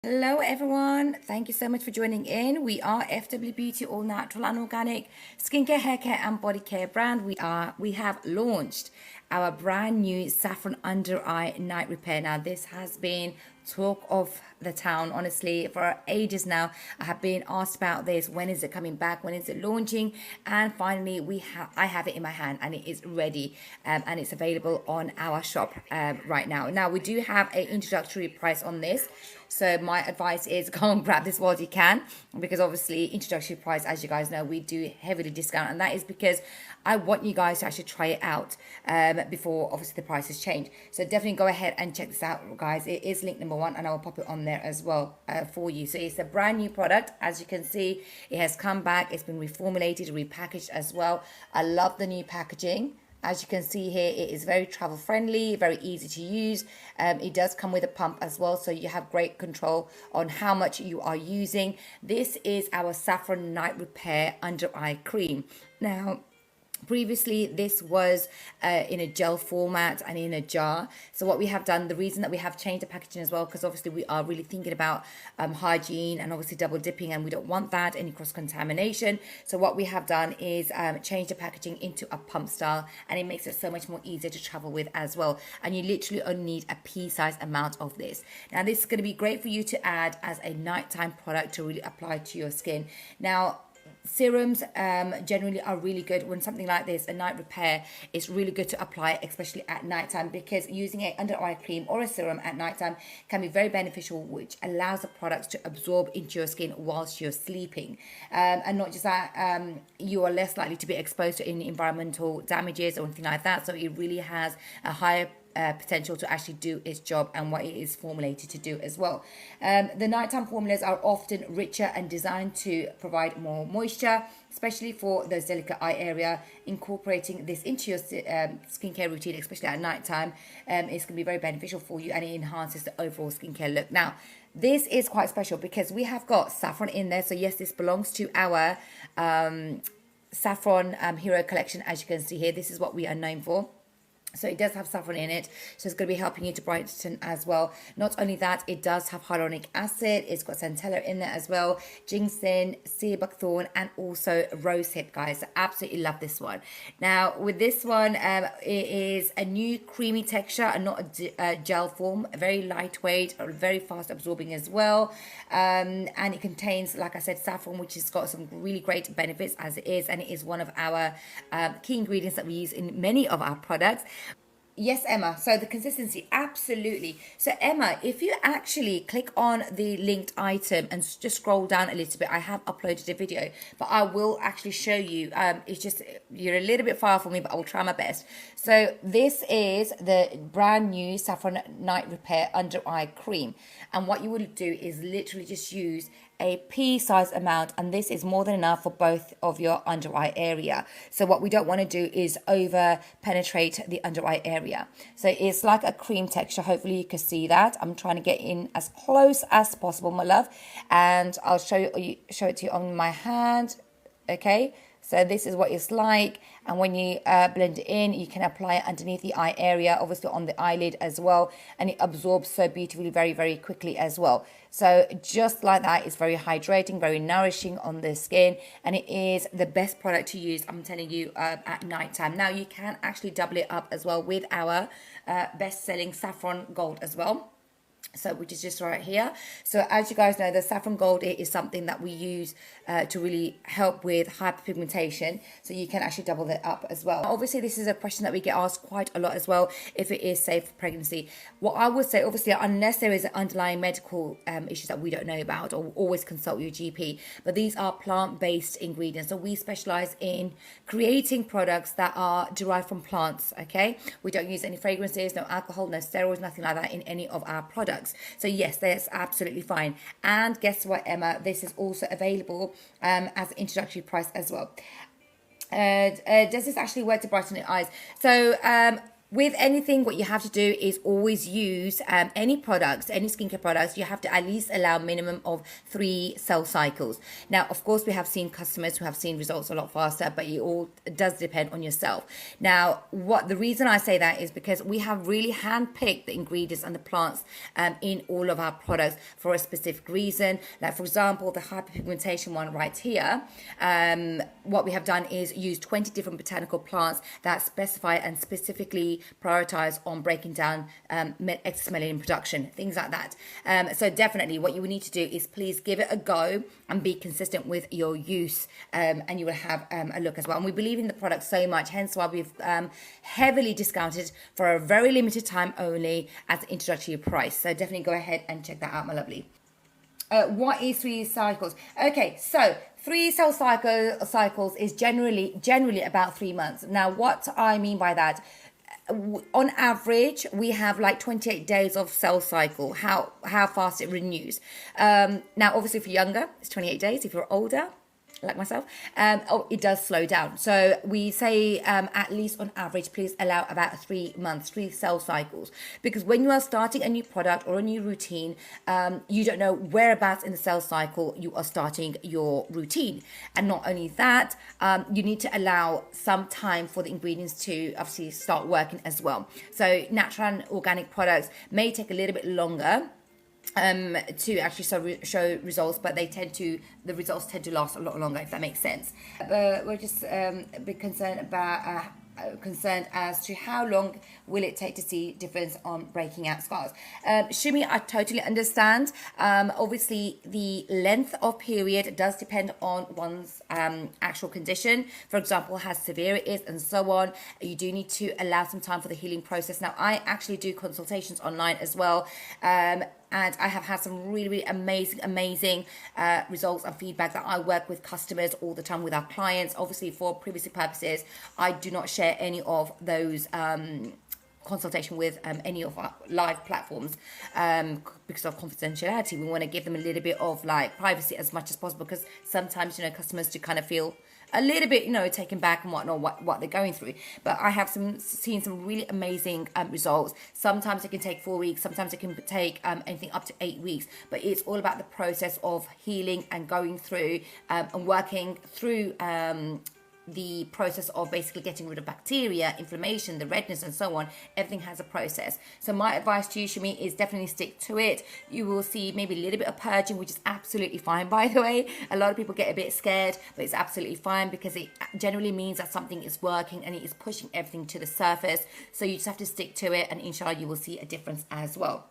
Hello everyone, thank you so much for joining in. We are FW Beauty, all natural and organic skincare, hair care and body care brand. We have launched our brand new Saffron Under Eye Night Repair. Now this has been talk of the town, honestly, for ages now. I have been asked about this. When is it coming back? When is it launching? And finally I have it in my hand and it is ready, and it's available on our shop right now. Now we do have an introductory price on this. So my advice is go and grab this while you can, because obviously introductory price, as you guys know, we do heavily discount, and that is because I want you guys to actually try it out before obviously the prices change. So definitely go ahead and check this out, guys. It is link number 1 and I will pop it on there as well for you. So it's a brand new product. As you can see, it has come back. It's been reformulated, repackaged as well. I love the new packaging. As you can see here, it is very travel friendly, very easy to use. It does come with a pump as well, so you have great control on how much you are using. This is our Saffron Night Repair Under Eye Cream. Now, previously this was in a gel format and in a jar. So what we have done, the reason that we have changed the packaging as well, because obviously we are really thinking about hygiene and obviously double dipping, and we don't want that, any cross contamination. So what we have done is change the packaging into a pump style, and it makes it so much more easier to travel with as well. And you literally only need a pea-sized amount of this. Now this is going to be great for you to add as a nighttime product to really apply to your skin. Now serums generally are really good when something like this, a night repair, is really good to apply, especially at nighttime, because using an under eye cream or a serum at nighttime can be very beneficial, which allows the products to absorb into your skin whilst you're sleeping. And not just that, you are less likely to be exposed to any environmental damages or anything like that. So it really has a higher potential to actually do its job and what it is formulated to do as well. The nighttime formulas are often richer and designed to provide more moisture, especially for those delicate eye area. Incorporating this into your skincare routine, especially at nighttime, is going to be very beneficial for you, and it enhances the overall skincare look. Now, this is quite special because we have got saffron in there. So yes, this belongs to our Saffron Hero collection. As you can see here, this is what we are known for. So it does have saffron in it, so it's going to be helping you to brighten as well. Not only that, it does have hyaluronic acid. It's got centella in there as well, ginseng, sea buckthorn, and also rosehip, guys. I absolutely love this one. Now, with this one, it is a new creamy texture and not a gel form. Very lightweight, very fast absorbing as well. And it contains, like I said, saffron, which has got some really great benefits as it is. And it is one of our key ingredients that we use in many of our products. Yes, Emma. So the consistency, absolutely. So Emma, if you actually click on the linked item and just scroll down a little bit, I have uploaded a video, but I will actually show you. It's just, you're a little bit far from me, but I will try my best. So this is the brand new Saffron Night Repair Under Eye Cream. And what you will do is literally just use a pea-sized amount, and this is more than enough for both of your under eye area. So what we don't want to do is over penetrate the under eye area. So it's like a cream texture. Hopefully you can see that. I'm trying to get in as close as possible, my love, and I'll show it to you on my hand. Okay, so this is what it's like, and when you blend it in, you can apply it underneath the eye area, obviously on the eyelid as well, and it absorbs so beautifully, very, very quickly as well. So just like that, it's very hydrating, very nourishing on the skin, and it is the best product to use, I'm telling you, at nighttime. Now, you can actually double it up as well with our best-selling Saffron Gold as well. So which is just right here. So as you guys know, the saffron gold is something that we use to really help with hyperpigmentation. So you can actually double that up as well. Obviously, this is a question that we get asked quite a lot as well, if it is safe for pregnancy. What I would say, obviously, unless there is an underlying medical issues that we don't know about, or always consult your GP. But these are plant-based ingredients. So we specialize in creating products that are derived from plants, okay? We don't use any fragrances, no alcohol, no steroids, nothing like that in any of our products. So yes, that's absolutely fine. And guess what, Emma? This is also available as an introductory price as well. Does this actually work to brighten your eyes? So with anything, what you have to do is always use any products, any skincare products, you have to at least allow a minimum of 3 cell cycles. Now, of course, we have seen customers who have seen results a lot faster, but it does depend on yourself. Now, the reason I say that is because we have really handpicked the ingredients and the plants in all of our products for a specific reason. Like, for example, the hyperpigmentation one right here, what we have done is use 20 different botanical plants that specify and specifically prioritize on breaking down excess melanin production, things like that. So definitely what you will need to do is please give it a go and be consistent with your use, and you will have a look as well. And we believe in the product so much, hence why we've heavily discounted for a very limited time only at the introductory price. So definitely go ahead and check that out, my lovely. What is 3 cycles? Okay, so 3 cell cycles is generally about 3 months. Now, what I mean by that, on average, we have like 28 days of cell cycle, how fast it renews. Now, obviously, if you're younger, it's 28 days. If you're older, like myself, it does slow down. So we say at least on average, please allow about 3 months, 3 cell cycles. Because when you are starting a new product or a new routine, you don't know whereabouts in the cell cycle you are starting your routine. And not only that, you need to allow some time for the ingredients to obviously start working as well. So natural and organic products may take a little bit longer to actually show results, but the results tend to last a lot longer, if that makes sense. But we're just a bit concerned as to how long will it take to see difference on breaking out scars. Shimi, I totally understand. Obviously, the length of period does depend on one's actual condition. For example, how severe it is and so on. You do need to allow some time for the healing process. Now, I actually do consultations online as well. And I have had some really amazing results and feedback that I work with customers all the time with our clients. Obviously, for privacy purposes, I do not share any of those consultation with any of our live platforms because of confidentiality. We want to give them a little bit of like privacy as much as possible, because sometimes, you know, customers do kind of feel a little bit, you know, taken back and whatnot, what they're going through. But I have seen some really amazing results. Sometimes it can take 4 weeks, sometimes it can take anything up to 8 weeks. But it's all about the process of healing and going through and working through the process of basically getting rid of bacteria, inflammation, the redness and so on. Everything has a process. So my advice to you, Shami, is definitely stick to it. You will see maybe a little bit of purging, which is absolutely fine, by the way. A lot of people get a bit scared, but it's absolutely fine because it generally means that something is working and it is pushing everything to the surface. So you just have to stick to it, and inshallah you will see a difference as well.